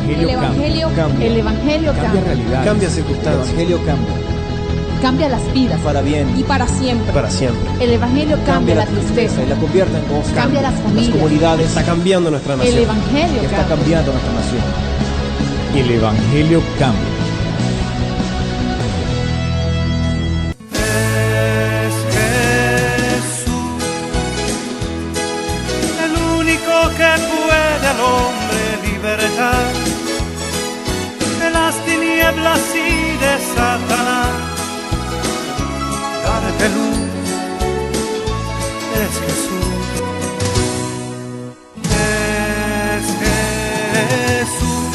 Evangelio cambia. El Evangelio Cambia realidades. Cambia circunstancias. El Evangelio cambia. cambia las vidas Para bien. y para siempre. Para siempre. El Evangelio cambia la tristeza, y la convierte en gozo. cambia las familias. comunidades. Está cambiando nuestra El nación. Evangelio Está cambia. cambiando nuestra nación. El Evangelio cambia. Es Jesús, el único que puede al hombre libertar de las tinieblas y de Satanás, darte luz. Es Jesús, es Jesús,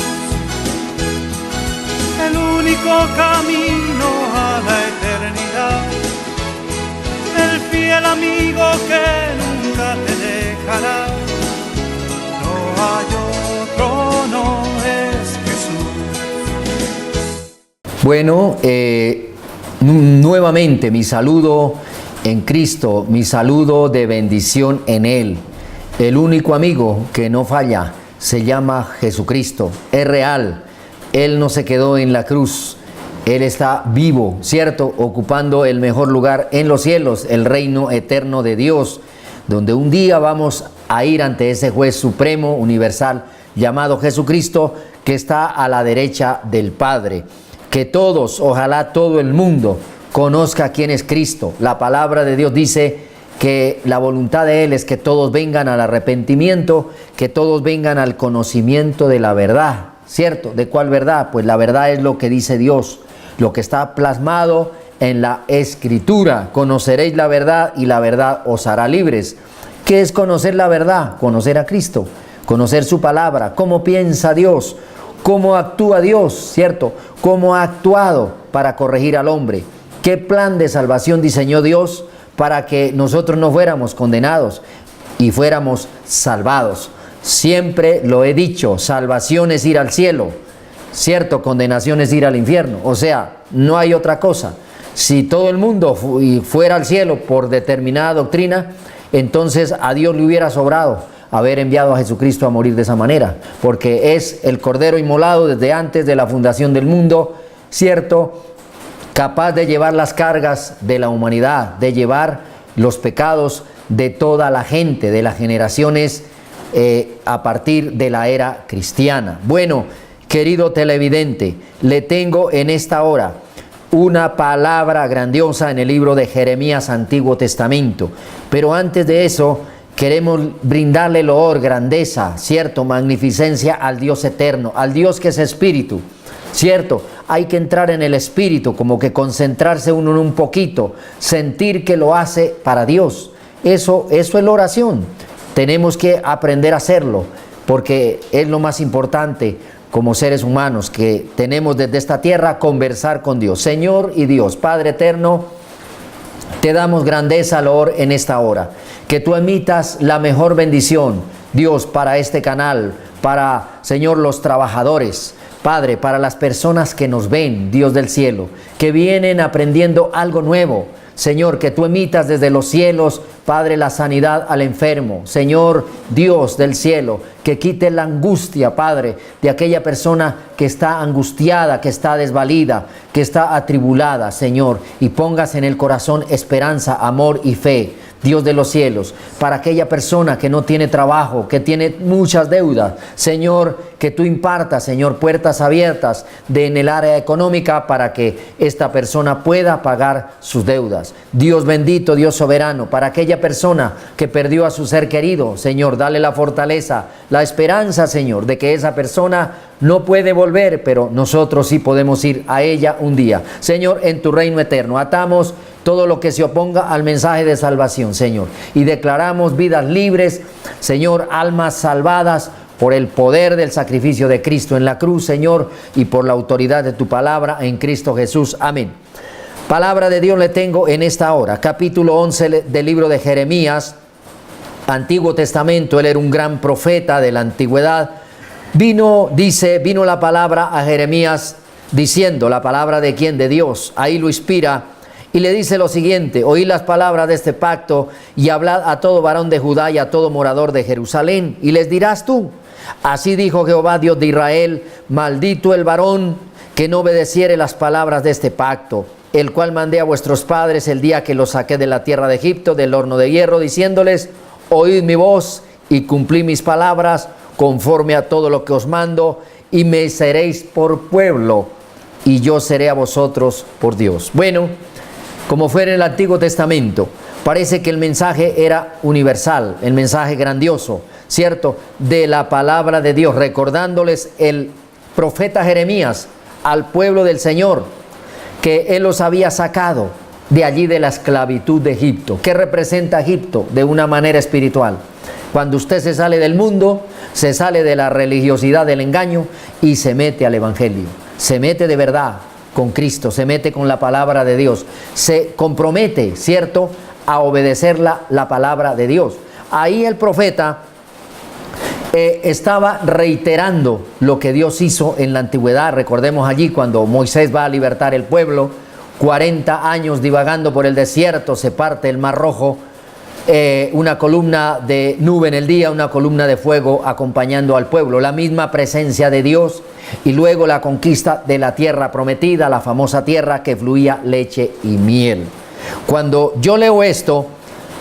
el único camino a la eternidad, el fiel amigo que nunca te dejará. No hay otro, no es Jesús. Bueno, nuevamente mi saludo en Cristo, mi saludo de bendición en Él. El único amigo que no falla se llama Jesucristo, es real. Él no se quedó en la cruz, Él está vivo, ¿cierto? Ocupando el mejor lugar en los cielos, el reino eterno de Dios, donde un día vamos a ir ante ese juez supremo, universal, llamado Jesucristo, que está a la derecha del Padre. Que todos, ojalá todo el mundo, conozca quién es Cristo. La palabra de Dios dice que la voluntad de Él es que todos vengan al arrepentimiento, que todos vengan al conocimiento de la verdad, ¿cierto? ¿De cuál verdad? Pues la verdad es lo que dice Dios, lo que está plasmado en la Escritura. Conoceréis la verdad y la verdad os hará libres. ¿Qué es conocer la verdad? Conocer a Cristo, conocer su palabra, cómo piensa Dios, cómo actúa Dios, ¿cierto? Cómo ha actuado para corregir al hombre. ¿Qué plan de salvación diseñó Dios para que nosotros no fuéramos condenados y fuéramos salvados? Siempre lo he dicho, salvación es ir al cielo, ¿cierto? Condenación es ir al infierno. O sea, no hay otra cosa. Si todo el mundo fuera al cielo por determinada doctrina, entonces a Dios le hubiera sobrado haber enviado a Jesucristo a morir de esa manera, porque es el Cordero inmolado desde antes de la fundación del mundo, ¿cierto?, capaz de llevar las cargas de la humanidad, de llevar los pecados de toda la gente, de las generaciones a partir de la era cristiana. Bueno, querido televidente, le tengo en esta hora una palabra grandiosa en el libro de Jeremías, Antiguo Testamento, pero antes de eso queremos brindarle loor, grandeza, ¿cierto?, magnificencia al Dios eterno, al Dios que es espíritu, ¿cierto? Hay que entrar en el espíritu, como que concentrarse uno en un poquito, sentir que lo hace para Dios. Eso es la oración. Tenemos que aprender a hacerlo, porque es lo más importante como seres humanos, que tenemos desde esta tierra conversar con Dios. Señor y Dios, Padre eterno, te damos grandeza, loor en esta hora. Que tú emitas la mejor bendición, Dios, para este canal, para, Señor, los trabajadores, Padre, para las personas que nos ven, Dios del cielo, que vienen aprendiendo algo nuevo. Señor, que tú emitas desde los cielos, Padre, la sanidad al enfermo. Señor, Dios del cielo, que quite la angustia, Padre, de aquella persona que está angustiada, que está desvalida, que está atribulada, Señor, y pongas en el corazón esperanza, amor y fe. Dios de los cielos, para aquella persona que no tiene trabajo, que tiene muchas deudas, Señor, que tú impartas, Señor, puertas abiertas en el área económica para que esta persona pueda pagar sus deudas. Dios bendito, Dios soberano, para aquella persona que perdió a su ser querido, Señor, dale la fortaleza, la esperanza, Señor, de que esa persona no puede volver, pero nosotros sí podemos ir a ella un día. Señor, en tu reino eterno, atamos todo lo que se oponga al mensaje de salvación, Señor, y declaramos vidas libres, Señor, almas salvadas por el poder del sacrificio de Cristo en la cruz, Señor, y por la autoridad de tu palabra en Cristo Jesús. Amén. Palabra de Dios le tengo en esta hora, capítulo 11 del libro de Jeremías, Antiguo Testamento. Él era un gran profeta de la antigüedad. Vino la palabra a Jeremías diciendo, la palabra de quién, de Dios, ahí lo inspira. Y le dice lo siguiente: oíd las palabras de este pacto y hablad a todo varón de Judá y a todo morador de Jerusalén. Y les dirás tú: Así dijo Jehová, Dios de Israel: maldito el varón que no obedeciere las palabras de este pacto, el cual mandé a vuestros padres el día que los saqué de la tierra de Egipto, del horno de hierro, diciéndoles: oíd mi voz y cumplid mis palabras, conforme a todo lo que os mando, y me seréis por pueblo, y yo seré a vosotros por Dios. Bueno, como fue en el Antiguo Testamento, parece que el mensaje era universal, el mensaje grandioso, ¿cierto?, de la palabra de Dios, recordándoles el profeta Jeremías al pueblo del Señor, que Él los había sacado de allí, de la esclavitud de Egipto. ¿Qué representa Egipto de una manera espiritual? Cuando usted se sale del mundo, se sale de la religiosidad, del engaño, y se mete al Evangelio, se mete de verdad con Cristo, se mete con la palabra de Dios, se compromete, ¿cierto?, a obedecer la palabra de Dios. Ahí el profeta estaba reiterando lo que Dios hizo en la antigüedad. Recordemos allí cuando Moisés va a libertar el pueblo, 40 años divagando por el desierto, se parte el Mar Rojo, una columna de nube en el día, una columna de fuego acompañando al pueblo, la misma presencia de Dios, y luego la conquista de la tierra prometida, la famosa tierra que fluía leche y miel. Cuando yo leo esto,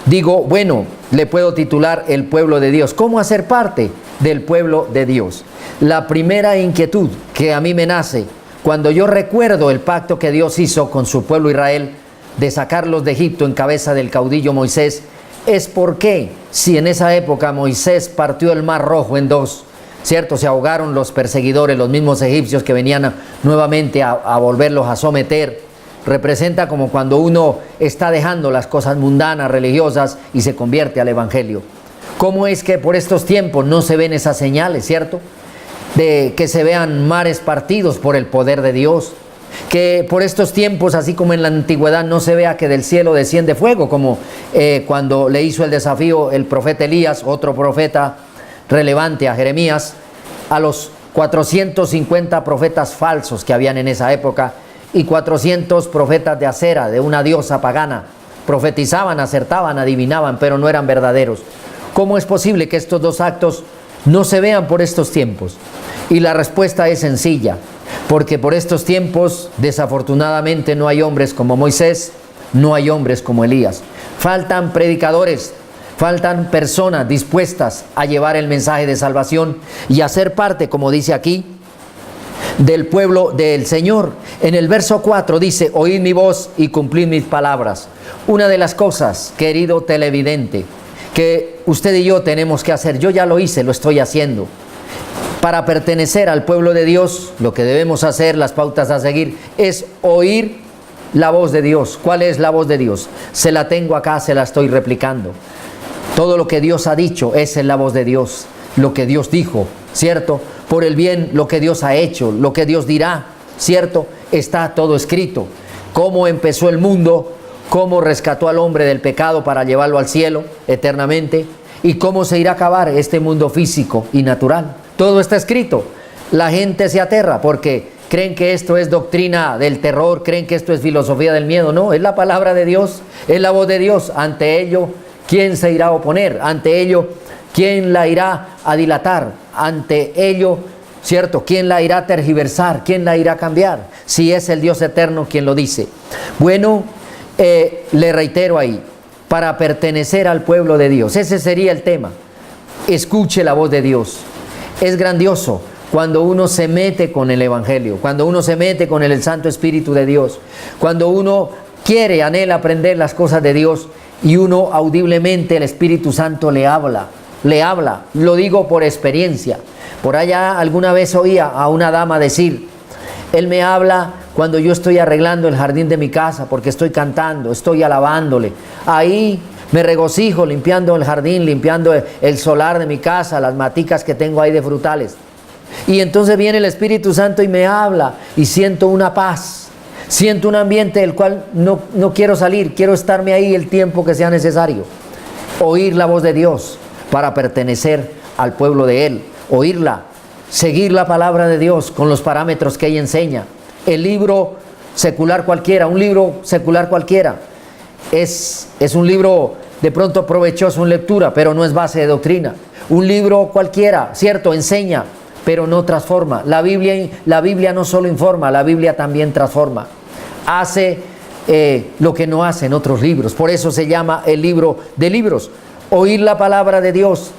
digo, bueno, le puedo titular el pueblo de Dios. ¿Cómo hacer parte del pueblo de Dios? La primera inquietud que a mí me nace cuando yo recuerdo el pacto que Dios hizo con su pueblo Israel de sacarlos de Egipto en cabeza del caudillo Moisés, es por qué, si en esa época Moisés partió el Mar Rojo en dos, ¿cierto?, se ahogaron los perseguidores, los mismos egipcios que venían nuevamente a volverlos a someter. Representa como cuando uno está dejando las cosas mundanas, religiosas, y se convierte al Evangelio. ¿Cómo es que por estos tiempos no se ven esas señales, cierto?, de que se vean mares partidos por el poder de Dios, que por estos tiempos, así como en la antigüedad, no se vea que del cielo desciende fuego, como cuando le hizo el desafío el profeta Elías, otro profeta relevante a Jeremías, a los 450 profetas falsos que habían en esa época, y 400 profetas de acera, de una diosa pagana. Profetizaban, acertaban, adivinaban, pero no eran verdaderos. ¿Cómo es posible que estos dos actos no se vean por estos tiempos? Y la respuesta es sencilla: porque por estos tiempos, desafortunadamente, no hay hombres como Moisés, no hay hombres como Elías. Faltan predicadores, faltan personas dispuestas a llevar el mensaje de salvación y a ser parte, como dice aquí, del pueblo del Señor. En el verso 4 dice: oíd mi voz y cumplid mis palabras. Una de las cosas, querido televidente, que usted y yo tenemos que hacer, yo ya lo hice, lo estoy haciendo, para pertenecer al pueblo de Dios, lo que debemos hacer, las pautas a seguir, es oír la voz de Dios. ¿Cuál es la voz de Dios? Se la tengo acá, se la estoy replicando. Todo lo que Dios ha dicho, esa es la voz de Dios, lo que Dios dijo, ¿cierto? Por el bien, lo que Dios ha hecho, lo que Dios dirá, ¿cierto? Está todo escrito. Cómo empezó el mundo, cómo rescató al hombre del pecado para llevarlo al cielo eternamente, y cómo se irá a acabar este mundo físico y natural. Todo está escrito. La gente se aterra porque creen que esto es doctrina del terror, creen que esto es filosofía del miedo. No, es la palabra de Dios, es la voz de Dios. Ante ello, ¿quién se irá a oponer? Ante ello, ¿quién la irá a dilatar? Ante ello, ¿cierto?, ¿quién la irá a tergiversar? ¿Quién la irá a cambiar? Si es el Dios eterno quien lo dice. Bueno, le reitero ahí, para pertenecer al pueblo de Dios, ese sería el tema. Escuche la voz de Dios. Es grandioso cuando uno se mete con el Evangelio, cuando uno se mete con el Santo Espíritu de Dios, cuando uno quiere, anhela aprender las cosas de Dios, y uno audiblemente, el Espíritu Santo le habla, lo digo por experiencia. Por allá alguna vez oía a una dama decir: Él me habla cuando yo estoy arreglando el jardín de mi casa, porque estoy cantando, estoy alabándole. Ahí me regocijo limpiando el jardín, limpiando el solar de mi casa, las maticas que tengo ahí de frutales. Y entonces viene el Espíritu Santo y me habla, y siento una paz, siento un ambiente del cual no quiero salir, quiero estarme ahí el tiempo que sea necesario. Oír la voz de Dios para pertenecer al pueblo de Él, oírla, seguir la palabra de Dios con los parámetros que ella enseña. El libro secular cualquiera, un libro secular cualquiera, es un libro de pronto provechoso en lectura, pero no es base de doctrina. Un libro cualquiera, cierto, enseña, pero no transforma. La Biblia no solo informa, la Biblia también transforma. Hace lo que no hacen otros libros. Por eso se llama el libro de libros. Oír la palabra de Dios,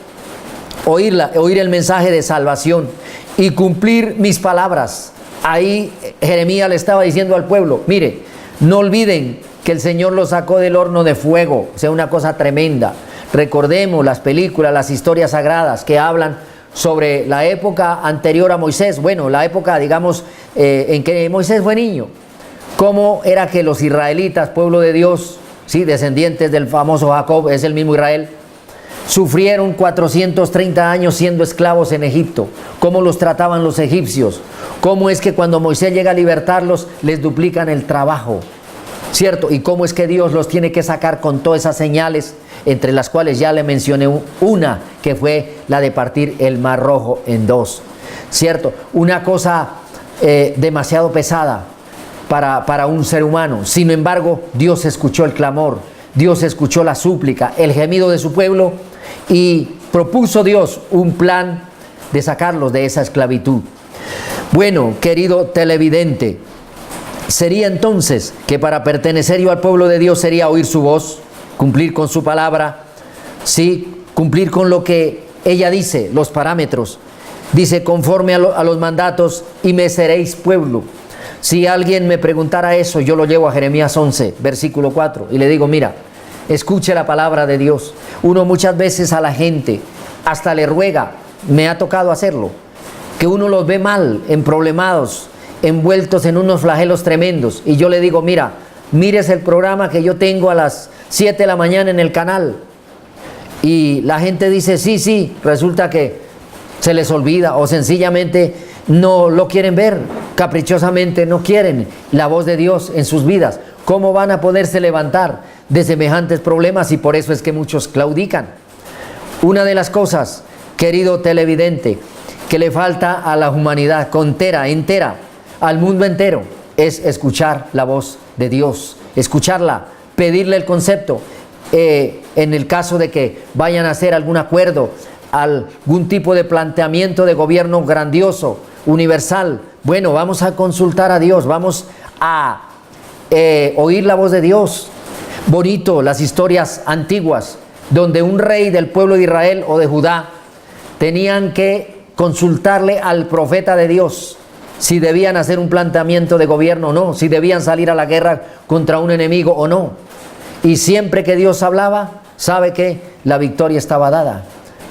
oír el mensaje de salvación y cumplir mis palabras. Ahí Jeremías le estaba diciendo al pueblo, mire, no olviden que el Señor los sacó del horno de fuego, o sea, una cosa tremenda. Recordemos las películas, las historias sagradas que hablan sobre la época anterior a Moisés, bueno, la época, digamos, en que Moisés fue niño. Cómo era que los israelitas, pueblo de Dios, sí, descendientes del famoso Jacob, es el mismo Israel, sufrieron 430 años siendo esclavos en Egipto. Cómo los trataban los egipcios. Cómo es que cuando Moisés llega a libertarlos, les duplican el trabajo, ¿cierto? Y cómo es que Dios los tiene que sacar con todas esas señales, entre las cuales ya le mencioné una, que fue la de partir el Mar Rojo en dos, ¿cierto? Una cosa demasiado pesada para un ser humano. Sin embargo, Dios escuchó el clamor, Dios escuchó la súplica, el gemido de su pueblo, y propuso Dios un plan de sacarlos de esa esclavitud. Bueno, querido televidente, sería entonces que para pertenecer yo al pueblo de Dios sería oír su voz, cumplir con su palabra, sí, cumplir con lo que ella dice, los parámetros. Dice, conforme a los mandatos, y me seréis pueblo. Si alguien me preguntara eso, yo lo llevo a Jeremías 11, versículo 4, y le digo, mira, escuche la palabra de Dios. Uno muchas veces a la gente hasta le ruega, me ha tocado hacerlo, que uno los ve mal, emproblemados, envueltos en unos flagelos tremendos, y yo le digo, mira, mires el programa que yo tengo a las 7 de la mañana en el canal, y la gente dice, sí, resulta que se les olvida, o sencillamente no lo quieren ver, caprichosamente no quieren la voz de Dios en sus vidas. ¿Cómo van a poderse levantar de semejantes problemas? Y por eso es que muchos claudican. Una de las cosas, querido televidente, que le falta a la humanidad entera, al mundo entero, es escuchar la voz de Dios, escucharla, pedirle el concepto. En el caso de que vayan a hacer algún acuerdo, algún tipo de planteamiento de gobierno grandioso, universal, bueno, vamos a consultar a Dios, vamos a oír la voz de Dios. Bonito las historias antiguas, donde un rey del pueblo de Israel o de Judá tenían que consultarle al profeta de Dios si debían hacer un planteamiento de gobierno o no, si debían salir a la guerra contra un enemigo o no. Y siempre que Dios hablaba, sabe que la victoria estaba dada.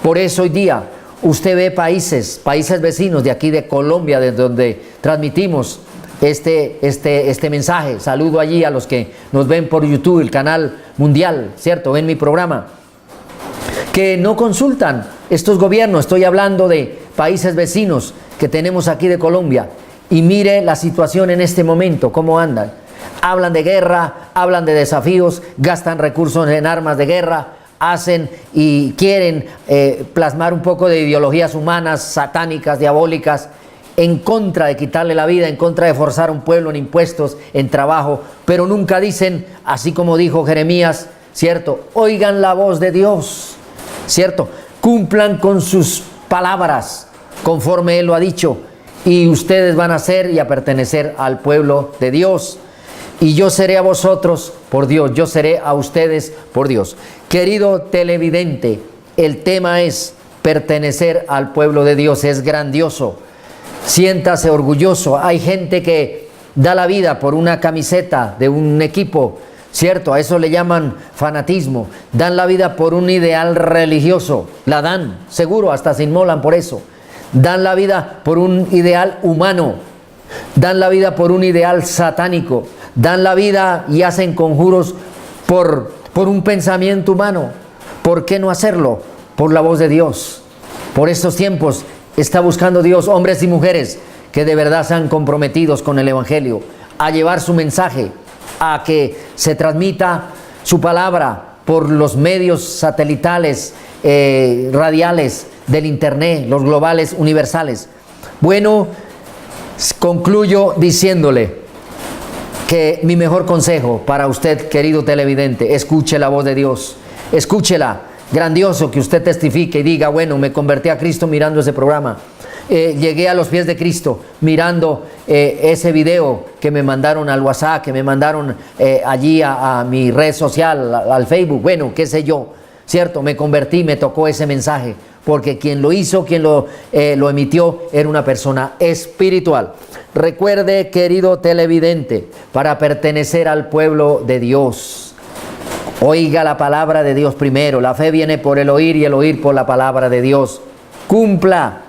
Por eso hoy día usted ve países vecinos de aquí de Colombia, desde donde transmitimos este mensaje. Saludo allí a los que nos ven por YouTube, el canal mundial, ¿cierto? Ven mi programa. Que no consultan estos gobiernos. Estoy hablando de países vecinos que tenemos aquí de Colombia. Y mire la situación en este momento, cómo andan. Hablan de guerra, hablan de desafíos, gastan recursos en armas de guerra, hacen y quieren plasmar un poco de ideologías humanas, satánicas, diabólicas, en contra de quitarle la vida, en contra de forzar a un pueblo en impuestos, en trabajo, pero nunca dicen, así como dijo Jeremías, ¿cierto? Oigan la voz de Dios, ¿cierto? Cumplan con sus palabras, conforme Él lo ha dicho, y ustedes van a ser y a pertenecer al pueblo de Dios. Y yo seré a vosotros por Dios, yo seré a ustedes por Dios. Querido televidente, el tema es pertenecer al pueblo de Dios, es grandioso. Siéntase orgulloso. Hay gente que da la vida por una camiseta de un equipo, ¿cierto? A eso le llaman fanatismo. Dan la vida por un ideal religioso. La dan, seguro, hasta se inmolan por eso. Dan la vida por un ideal humano. Dan la vida por un ideal satánico. Dan la vida y hacen conjuros por un pensamiento humano. ¿Por qué no hacerlo? Por la voz de Dios. Por estos tiempos está buscando Dios hombres y mujeres que de verdad sean comprometidos con el Evangelio, a llevar su mensaje, a que se transmita su palabra por los medios satelitales, radiales del Internet, los globales universales. Bueno, concluyo diciéndole que mi mejor consejo para usted, querido televidente, escuche la voz de Dios, escúchela, grandioso que usted testifique y diga, bueno, me convertí a Cristo mirando ese programa. Llegué a los pies de Cristo mirando ese video que me mandaron al WhatsApp, que me mandaron allí a mi red social, al Facebook, bueno, qué sé yo, ¿cierto? Me convertí, me tocó ese mensaje, porque quien lo hizo, quien lo emitió, era una persona espiritual. Recuerde, querido televidente, para pertenecer al pueblo de Dios, oiga la palabra de Dios primero. La fe viene por el oír y el oír por la palabra de Dios. Cumpla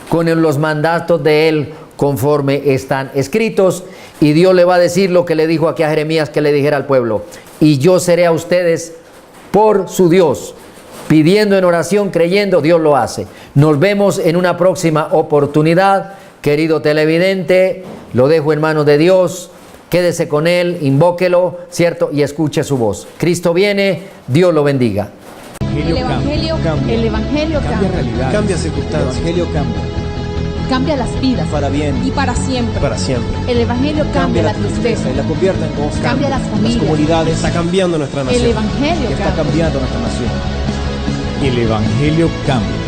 con los mandatos de Él conforme están escritos, y Dios le va a decir lo que le dijo aquí a Jeremías que le dijera al pueblo: y yo seré a ustedes por su Dios. Pidiendo en oración, creyendo, Dios lo hace. Nos vemos en una próxima oportunidad. Querido televidente, lo dejo en manos de Dios. Quédese con Él, invóquelo, ¿cierto? Y escuche su voz. Cristo viene, Dios lo bendiga. El Evangelio cambia. El Evangelio Cambia cambia. realidades. Cambia circunstancias. El Evangelio cambia. Cambia las vidas. Para bien, Y para siempre. para siempre. El Evangelio cambia la tristeza. y la convierte en gozo. Cambia las Las familias. comunidades. Está cambiando nuestra nación. El Evangelio Está cambia. cambiando nuestra nación. El Evangelio cambia.